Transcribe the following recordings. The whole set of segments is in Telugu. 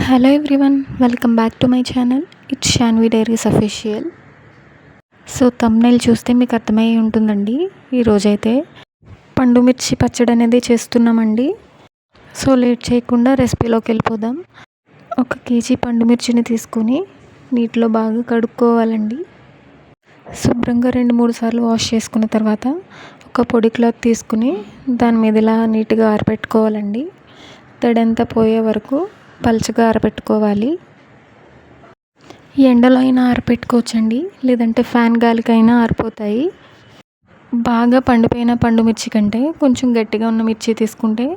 Hello everyone, welcome back to my channel. It's Shanvi diaries official. So thumbnail చూస్తే మీకు అర్థమై ఉంటుందండి. ఈరోజైతే పండు మిర్చి పచ్చడి అనేది చేస్తున్నామండి. సో లేట్ చేయకుండా రెసిపీలోకి వెళ్ళిపోదాం. 1 కేజీ పండు మిర్చిని తీసుకొని నీటిలో బాగా కడుక్కోవాలండి. శుభ్రంగా 2-3 సార్లు వాష్ చేసుకున్న తర్వాత ఒక పొడి క్లాత్ తీసుకుని దాని మీద ఇలా నీట్గా ఆరబెట్టుకోవాలండి. తడంతా పోయే వరకు పల్చగా ఆరబెట్టుకోవాలి. ఎండలో అయినా ఆరబెట్టుకోవచ్చండి, లేదంటే ఫ్యాన్ గాలికైనా ఆరిపోతాయి. బాగా పండిపోయిన పండు మిర్చి కంటే కొంచెం గట్టిగా ఉన్న మిర్చి తీసుకుంటే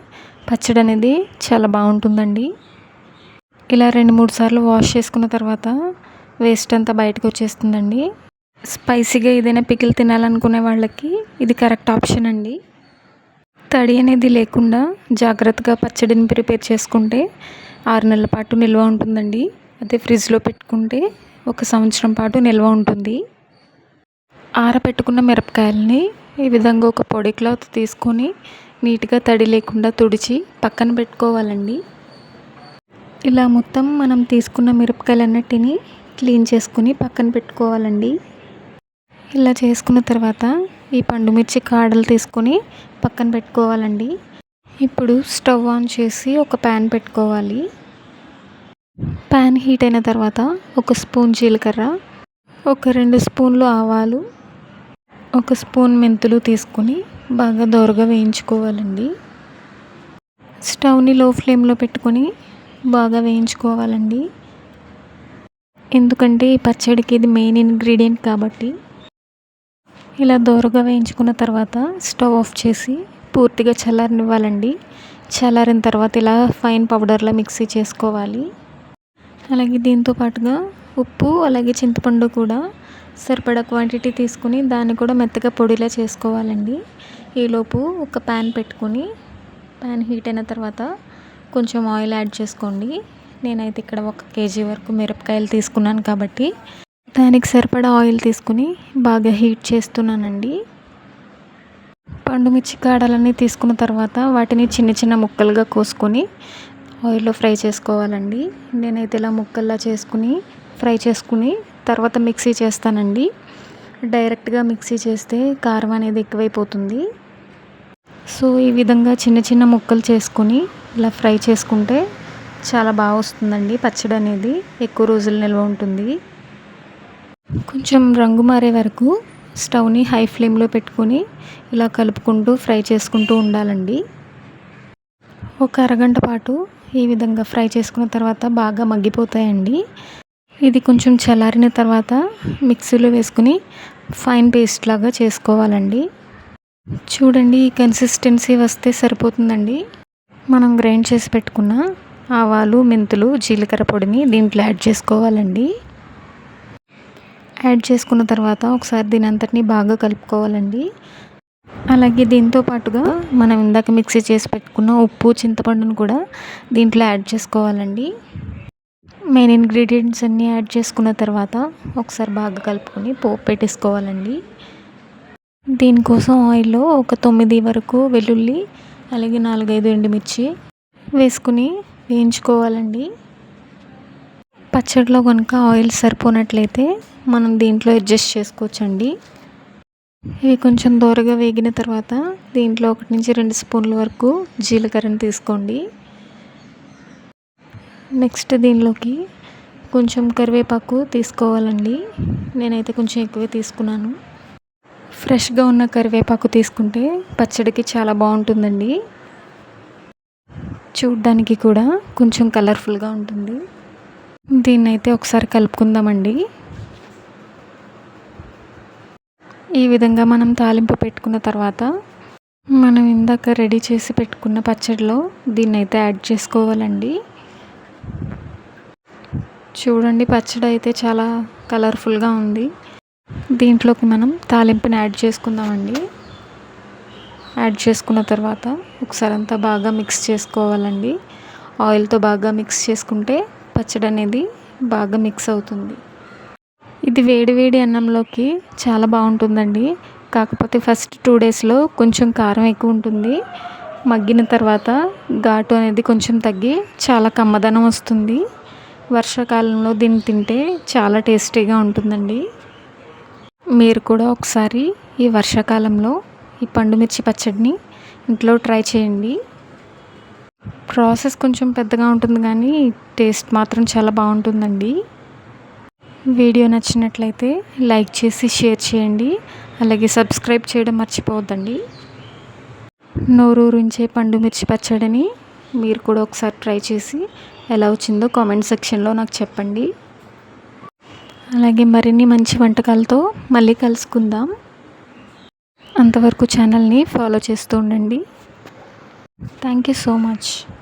పచ్చడి అనేది చాలా బాగుంటుందండి. ఇలా 2-3 సార్లు వాష్ చేసుకున్న తర్వాత వేస్ట్ అంతా బయటకు వచ్చేస్తుందండి. స్పైసీగా ఏదైనా పికిల్ తినాలనుకునే వాళ్ళకి ఇది కరెక్ట్ ఆప్షన్ అండి. తడి అనేది లేకుండా జాగ్రత్తగా పచ్చడిని ప్రిపేర్ చేసుకుంటే 6 నెలల పాటు నిల్వ ఉంటుందండి. అదే ఫ్రిడ్జ్లో పెట్టుకుంటే 1 సంవత్సరం పాటు నిల్వ ఉంటుంది. ఆరబెట్టుకున్న మిరపకాయలని ఈ విధంగా ఒక పొడి క్లాత్ తీసుకొని నీట్గా తడి లేకుండా తుడిచి పక్కన పెట్టుకోవాలండి. ఇలా మొత్తం మనం తీసుకున్న మిరపకాయలన్నిటినీ క్లీన్ చేసుకుని పక్కన పెట్టుకోవాలండి. ఇలా చేసుకున్న తర్వాత ఈ పండు మిర్చి కాడలు తీసుకొని పక్కన పెట్టుకోవాలండి. ఇప్పుడు స్టవ్ ఆన్ చేసి ఒక ప్యాన్ పెట్టుకోవాలి. ప్యాన్ హీట్ అయిన తర్వాత 1 స్పూన్ జీలకర్ర, ఒక 2 స్పూన్లు ఆవాలు, 1 స్పూన్ మెంతులు తీసుకొని బాగా దోరగా వేయించుకోవాలండి. స్టవ్ని లో ఫ్లేమ్లో పెట్టుకొని బాగా వేయించుకోవాలండి. ఎందుకంటే ఈ పచ్చడికి ఇది మెయిన్ ఇంగ్రీడియంట్ కాబట్టి. ఇలా దోరగా వేయించుకున్న తర్వాత స్టవ్ ఆఫ్ చేసి పూర్తిగా చల్లారనివ్వాలండి. చల్లారిన తర్వాత ఇలా ఫైన్ పౌడర్లా మిక్సీ చేసుకోవాలి. అలాగే దీంతో పాటుగా ఉప్పు, అలాగే చింతపండు కూడా సరిపడా క్వాంటిటీ తీసుకుని దాన్ని కూడా మెత్తగా పొడిలా చేసుకోవాలండి. ఈలోపు ఒక ప్యాన్ పెట్టుకొని ప్యాన్ హీట్ అయిన తర్వాత కొంచెం ఆయిల్ యాడ్ చేసుకోండి. నేనైతే ఇక్కడ 1 కేజీ వరకు మిరపకాయలు తీసుకున్నాను కాబట్టి దానికి సరిపడా ఆయిల్ తీసుకుని బాగా హీట్ చేస్తున్నానండి. పండు మిర్చి కాడలన్నీ తీసుకున్న తర్వాత వాటిని చిన్న చిన్న ముక్కలుగా కోసుకొని ఆయిల్లో ఫ్రై చేసుకోవాలండి. నేనైతే ఇలా ముక్కల్లా చేసుకుని ఫ్రై చేసుకుని తర్వాత మిక్సీ చేస్తానండి. డైరెక్ట్గా మిక్సీ చేస్తే కారం అనేది ఎక్కువైపోతుంది. సో ఈ విధంగా చిన్న చిన్న ముక్కలు చేసుకొని ఇలా ఫ్రై చేసుకుంటే చాలా బాగా వస్తుందండి. పచ్చడి అనేది ఎక్కువ రోజులు నిల్వ ఉంటుంది. కొంచెం రంగు మారే వరకు స్టవ్ని హై ఫ్లేమ్లో పెట్టుకొని ఇలా కలుపుకుంటూ ఫ్రై చేసుకుంటూ ఉండాలండి. ఒక అరగంట పాటు ఈ విధంగా ఫ్రై చేసుకున్న తర్వాత బాగా మగ్గిపోతాయండి. ఇది కొంచెం చల్లారిన తర్వాత మిక్సీలో వేసుకుని ఫైన్ పేస్ట్ లాగా చేసుకోవాలండి. చూడండి, ఈ కన్సిస్టెన్సీ వస్తే సరిపోతుందండి. మనం గ్రైండ్ చేసి పెట్టుకున్న ఆవాలు, మెంతులు, జీలకర్ర పొడిని దీంట్లో యాడ్ చేసుకోవాలండి. యాడ్ చేసుకున్న తర్వాత ఒకసారి దీని అంతటిని బాగా కలుపుకోవాలండి. అలాగే దీంతో పాటుగా మనం ఇందాక మిక్సీ చేసి పెట్టుకున్న ఉప్పు, చింతపండును కూడా దీంట్లో యాడ్ చేసుకోవాలండి. మెయిన్ ఇంగ్రీడియంట్స్ అన్నీ యాడ్ చేసుకున్న తర్వాత ఒకసారి బాగా కలుపుకొని పోపు పెట్టేసుకోవాలండి. దీనికోసం ఆయిల్లో ఒక 9 వరకు వెల్లుల్లి, అలాగే 4-5 ఎండుమిర్చి వేసుకుని వేయించుకోవాలండి. పచ్చడిలో కనుక ఆయిల్ సరిపోనట్లయితే మనం దీంట్లో అడ్జస్ట్ చేసుకోవచ్చండి. ఇవి కొంచెం దోరగా వేగిన తర్వాత దీంట్లో 1-2 స్పూన్ల వరకు జీలకర్రని తీసుకోండి. నెక్స్ట్ దీనిలోకి కొంచెం కరివేపాకు తీసుకోవాలండి. నేనైతే కొంచెం ఎక్కువే తీసుకున్నాను. ఫ్రెష్గా ఉన్న కరివేపాకు తీసుకుంటే పచ్చడికి చాలా బాగుంటుందండి. చూడ్డానికి కూడా కొంచెం కలర్ఫుల్గా ఉంటుంది. దీన్నైతే ఒకసారి కలుపుకుందామండి. ఈ విధంగా మనం తాలింపు పెట్టుకున్న తర్వాత మనం ఇందాక రెడీ చేసి పెట్టుకున్న పచ్చడిలో దీన్నైతే యాడ్ చేసుకోవాలండి. చూడండి, పచ్చడి అయితే చాలా కలర్ఫుల్గా ఉంది. దీంట్లోకి మనం తాలింపుని యాడ్ చేసుకుందామండి. యాడ్ చేసుకున్న తర్వాత ఒకసారి అంతా బాగా మిక్స్ చేసుకోవాలండి. ఆయిల్తో బాగా మిక్స్ చేసుకుంటే పచ్చడి అనేది బాగా మిక్స్ అవుతుంది. ఇది వేడి వేడి అన్నంలోకి చాలా బాగుంటుందండి. కాకపోతే ఫస్ట్ 2 డేస్లో కొంచెం కారం ఎక్కువ ఉంటుంది. మగ్గిన తర్వాత ఘాటు అనేది కొంచెం తగ్గి చాలా కమ్మదనం వస్తుంది. వర్షాకాలంలో దీన్ని తింటే చాలా టేస్టీగా ఉంటుందండి. మీరు కూడా ఒకసారి ఈ వర్షాకాలంలో ఈ పండు మిర్చి పచ్చడిని ఇంట్లో ట్రై చేయండి. ప్రాసెస్ కొంచెం పెద్దగా ఉంటుంది కానీ టేస్ట్ మాత్రం చాలా బాగుంటుందండి. వీడియో నచ్చినట్లయితే లైక్ చేసి షేర్ చేయండి. అలాగే సబ్స్క్రైబ్ చేయడం మర్చిపోవద్దండి. నోరూరించే పండు మిర్చి పచ్చడిని మీరు కూడా ఒకసారి ట్రై చేసి ఎలా వచ్చిందో కామెంట్ సెక్షన్లో నాకు చెప్పండి. అలాగే మరిన్ని మంచి వంటకాలతో మళ్ళీ కలుసుకుందాం. అంతవరకు ఛానల్ని ఫాలో చేస్తూ ఉండండి. Thank you so much.